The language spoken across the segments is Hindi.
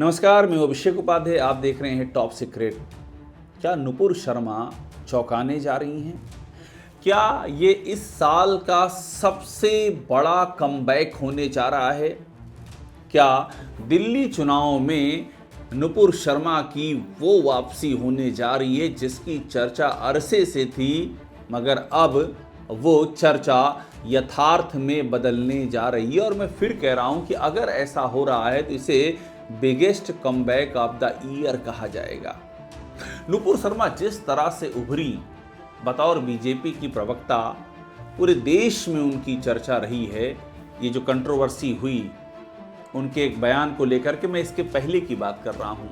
नमस्कार, मैं अभिषेक उपाध्याय। आप देख रहे हैं टॉप सीक्रेट। क्या नुपुर शर्मा चौंकाने जा रही हैं? क्या ये इस साल का सबसे बड़ा कमबैक होने जा रहा है? क्या दिल्ली चुनाव में नुपुर शर्मा की वो वापसी होने जा रही है जिसकी चर्चा अरसे से थी, मगर अब वो चर्चा यथार्थ में बदलने जा रही है? और मैं फिर कह रहा हूं कि अगर ऐसा हो रहा है तो इसे biggest comeback of the year कहा जाएगा। नुपुर शर्मा जिस तरह से उभरी बतौर बीजेपी की प्रवक्ता, पूरे देश में उनकी चर्चा रही है। ये जो कंट्रोवर्सी हुई उनके एक बयान को लेकर के, मैं इसके पहले की बात कर रहा हूं।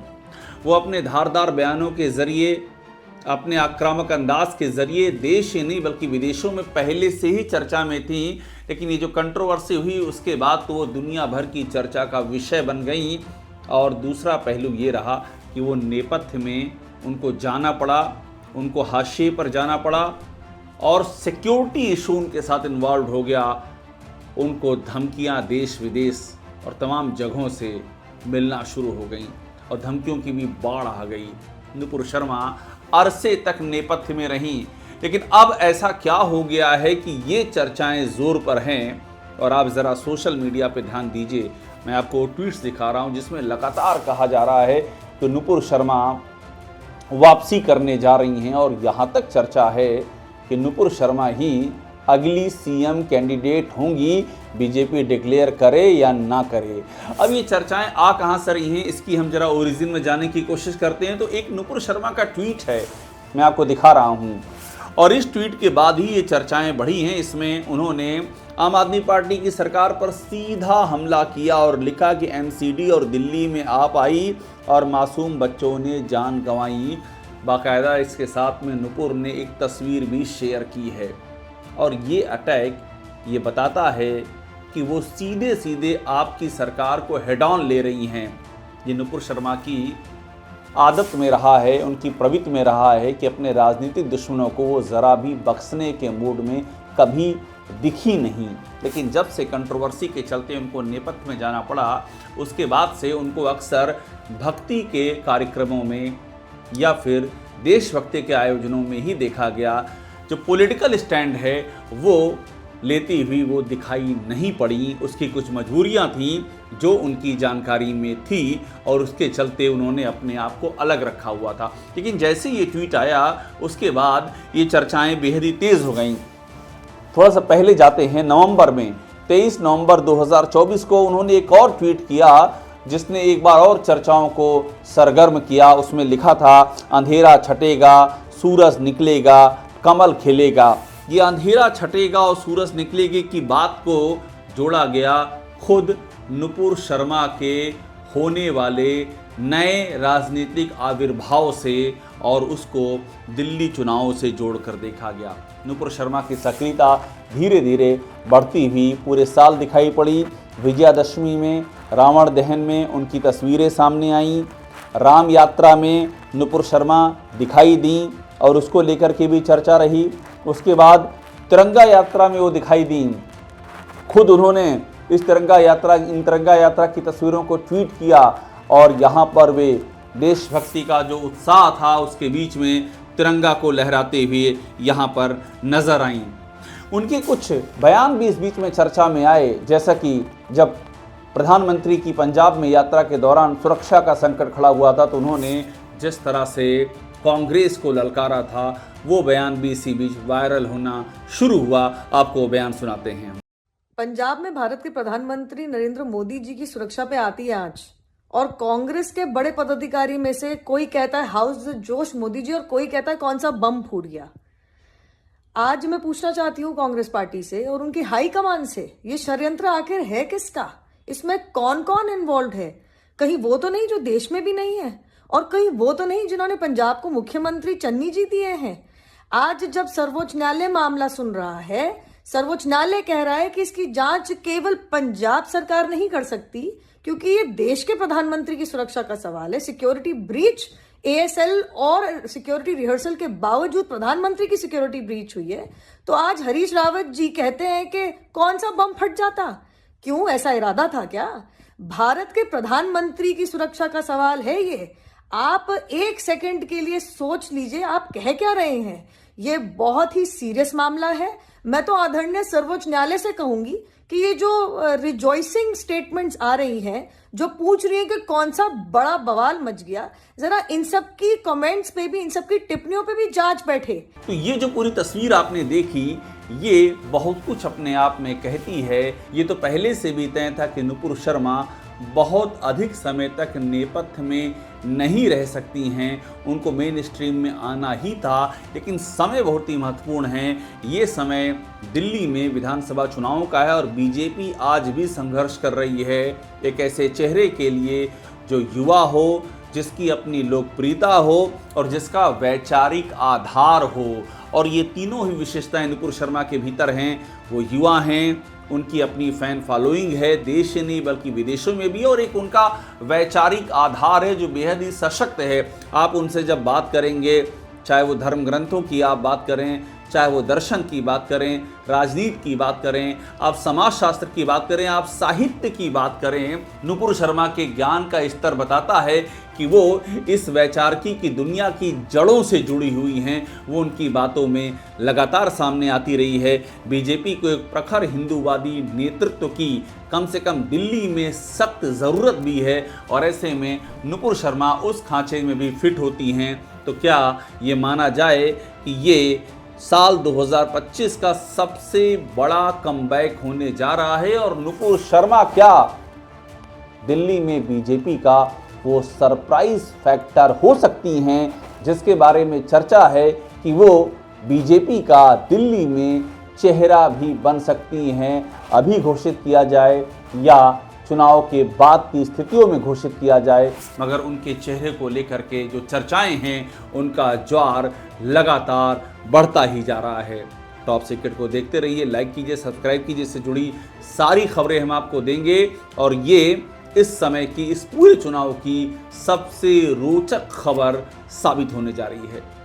वो अपने धारदार बयानों के जरिए, अपने आक्रामक अंदाज के जरिए देश ही नहीं बल्कि विदेशों में पहले से ही चर्चा में थी, लेकिन ये जो कंट्रोवर्सी हुई उसके बाद तो वो दुनिया भर की चर्चा का विषय बन गई। और दूसरा पहलू ये रहा कि वो नेपथ्य में उनको जाना पड़ा, उनको हाशिए पर जाना पड़ा और सिक्योरिटी इशू उनके साथ इन्वॉल्व हो गया। उनको धमकियां देश विदेश और तमाम जगहों से मिलना शुरू हो गई और धमकियों की भी बाढ़ आ गई। नुपुर शर्मा अरसे तक नेपथ्य में रहीं, लेकिन अब ऐसा क्या हो गया है कि ये चर्चाएं जोर पर हैं। और आप ज़रा सोशल मीडिया पे ध्यान दीजिए, मैं आपको ट्वीट्स दिखा रहा हूं जिसमें लगातार कहा जा रहा है कि नुपुर शर्मा वापसी करने जा रही हैं और यहां तक चर्चा है कि नुपुर शर्मा ही अगली सीएम कैंडिडेट होंगी, बीजेपी डिक्लेयर करे या ना करे। अब ये चर्चाएं आ कहां से रही हैं, इसकी हम जरा ओरिजिन में जाने की कोशिश करते हैं। तो एक नुपुर शर्मा का ट्वीट है, मैं आपको दिखा रहा हूं, और इस ट्वीट के बाद ही ये चर्चाएं बढ़ी हैं। इसमें उन्होंने आम आदमी पार्टी की सरकार पर सीधा हमला किया और लिखा कि एनसीडी और दिल्ली में आप आई और मासूम बच्चों ने जान गंवाई। बाकायदा इसके साथ में नुपुर ने एक तस्वीर भी शेयर की है और ये अटैक ये बताता है कि वो सीधे सीधे आपकी सरकार को हेड ऑन ले रही हैं। ये नुपुर शर्मा की आदत में रहा है, उनकी प्रवृत्ति में रहा है कि अपने राजनीतिक दुश्मनों को वो ज़रा भी बख्शने के मूड में कभी दिखी नहीं। लेकिन जब से कंट्रोवर्सी के चलते उनको नेपथ्य में जाना पड़ा, उसके बाद से उनको अक्सर भक्ति के कार्यक्रमों में या फिर देशभक्ति के आयोजनों में ही देखा गया। जो पॉलिटिकल स्टैंड है वो लेती हुई वो दिखाई नहीं पड़ी। उसकी कुछ मजबूरियां थीं जो उनकी जानकारी में थी और उसके चलते उन्होंने अपने आप को अलग रखा हुआ था। लेकिन जैसे ये ट्वीट आया उसके बाद ये चर्चाएं बेहद ही तेज़ हो गईं। थोड़ा सा पहले जाते हैं, नवंबर में 23 नवंबर 2024 को उन्होंने एक और ट्वीट किया जिसने एक बार और चर्चाओं को सरगर्म किया। उसमें लिखा था, अंधेरा छटेगा, सूरज निकलेगा, कमल खिलेगा। ये अंधेरा छटेगा और सूरज निकलेगी की बात को जोड़ा गया खुद नुपुर शर्मा के होने वाले नए राजनीतिक आविर्भाव से और उसको दिल्ली चुनाव से जोड़कर देखा गया। नुपुर शर्मा की सक्रियता धीरे धीरे बढ़ती हुई पूरे साल दिखाई पड़ी। विजयादशमी में, रावण दहन में उनकी तस्वीरें सामने आईं। राम यात्रा में नुपुर शर्मा दिखाई दी और उसको लेकर के भी चर्चा रही। उसके बाद तिरंगा यात्रा में वो दिखाई दी। खुद उन्होंने इन तिरंगा यात्रा की तस्वीरों को ट्वीट किया और यहाँ पर वे देशभक्ति का जो उत्साह था उसके बीच में तिरंगा को लहराते हुए यहाँ पर नजर आईं। उनके कुछ बयान भी इस बीच में चर्चा में आए, जैसा कि जब प्रधानमंत्री की पंजाब में यात्रा के दौरान सुरक्षा का संकट खड़ा हुआ था तो उन्होंने जिस तरह से कांग्रेस को ललकारा था, वो बयान भी इसी बीच वायरल होना शुरू हुआ। आपको बयान सुनाते हैं। पंजाब में भारत के प्रधानमंत्री नरेंद्र मोदी जी की सुरक्षा पे आती है आज, और कांग्रेस के बड़े पदाधिकारी में से कोई कहता है हाउस जोश मोदी जी और कोई कहता है कौन सा बम फूट गया। आज मैं पूछना चाहती हूँ कांग्रेस पार्टी से और उनकी हाई कमान से, ये षड्यंत्र आखिर है किसका? इसमें कौन कौन इन्वॉल्व है? कहीं वो तो नहीं जो देश में भी नहीं है, और कहीं वो तो नहीं जिन्होंने पंजाब को मुख्यमंत्री चन्नी जी दिए हैं। आज जब सर्वोच्च न्यायालय मामला सुन रहा है, सर्वोच्च न्यायालय कह रहा है कि इसकी जांच केवल पंजाब सरकार नहीं कर सकती क्योंकि ये देश के प्रधानमंत्री की सुरक्षा का सवाल है। सिक्योरिटी ब्रीच, एएसएल और सिक्योरिटी रिहर्सल के बावजूद प्रधानमंत्री की सिक्योरिटी ब्रीच हुई है। तो आज हरीश रावत जी कहते हैं कि कौन सा बम फट जाता, क्यों, ऐसा इरादा था क्या? भारत के प्रधानमंत्री की सुरक्षा का सवाल है ये। आप एक सेकंड के लिए सोच लीजिए, आप कह क्या रहे हैं। ये बहुत ही सीरियस मामला है। मैं तो आदरणीय सर्वोच्च न्यायालय से कहूंगी कि ये जो रिजॉइसिंग स्टेटमेंट्स आ रही हैं, जो पूछ रही हैं कि कौन सा बड़ा बवाल मच गया, जरा इन सब की कमेंट्स पे भी, इन सब की टिप्पणियों पे भी जांच बैठे। तो ये जो पूरी तस्वीर आपने देखी, ये बहुत कुछ अपने आप में कहती है। ये तो पहले से भी तय था कि नुपुर शर्मा बहुत अधिक समय तक नेपथ्य में नहीं रह सकती हैं, उनको मेन स्ट्रीम में आना ही था। लेकिन समय बहुत ही महत्वपूर्ण है। ये समय दिल्ली में विधानसभा चुनावों का है और बीजेपी आज भी संघर्ष कर रही है एक ऐसे चेहरे के लिए जो युवा हो, जिसकी अपनी लोकप्रियता हो और जिसका वैचारिक आधार हो। और ये तीनों ही विशेषताएं नुपुर शर्मा के भीतर हैं। वो युवा हैं, उनकी अपनी फैन फॉलोइंग है, देश से नहीं बल्कि विदेशों में भी, और एक उनका वैचारिक आधार है जो बेहद ही सशक्त है। आप उनसे जब बात करेंगे, चाहे वो धर्म ग्रंथों की आप बात करें, चाहे वो दर्शन की बात करें, राजनीति की बात करें, आप समाजशास्त्र की बात करें, आप साहित्य की बात करें, नुपुर शर्मा के ज्ञान का स्तर बताता है कि वो इस वैचारिकी की दुनिया की जड़ों से जुड़ी हुई हैं। वो उनकी बातों में लगातार सामने आती रही है। बीजेपी को एक प्रखर हिंदूवादी नेतृत्व की कम से कम दिल्ली में सख्त ज़रूरत भी है और ऐसे में नुपुर शर्मा उस खांचे में भी फिट होती हैं। तो क्या ये माना जाए कि ये साल 2025 का सबसे बड़ा कमबैक होने जा रहा है और नुपुर शर्मा क्या दिल्ली में बीजेपी का वो सरप्राइज फैक्टर हो सकती हैं, जिसके बारे में चर्चा है कि वो बीजेपी का दिल्ली में चेहरा भी बन सकती हैं। अभी घोषित किया जाए या चुनाव के बाद की स्थितियों में घोषित किया जाए, मगर उनके चेहरे को लेकर के जो चर्चाएं हैं, उनका ज्वार लगातार बढ़ता ही जा रहा है। टॉप सीक्रेट को देखते रहिए, लाइक कीजिए, सब्सक्राइब कीजिए। इससे जुड़ी सारी खबरें हम आपको देंगे और ये इस समय की, इस पूरे चुनाव की सबसे रोचक खबर साबित होने जा रही है।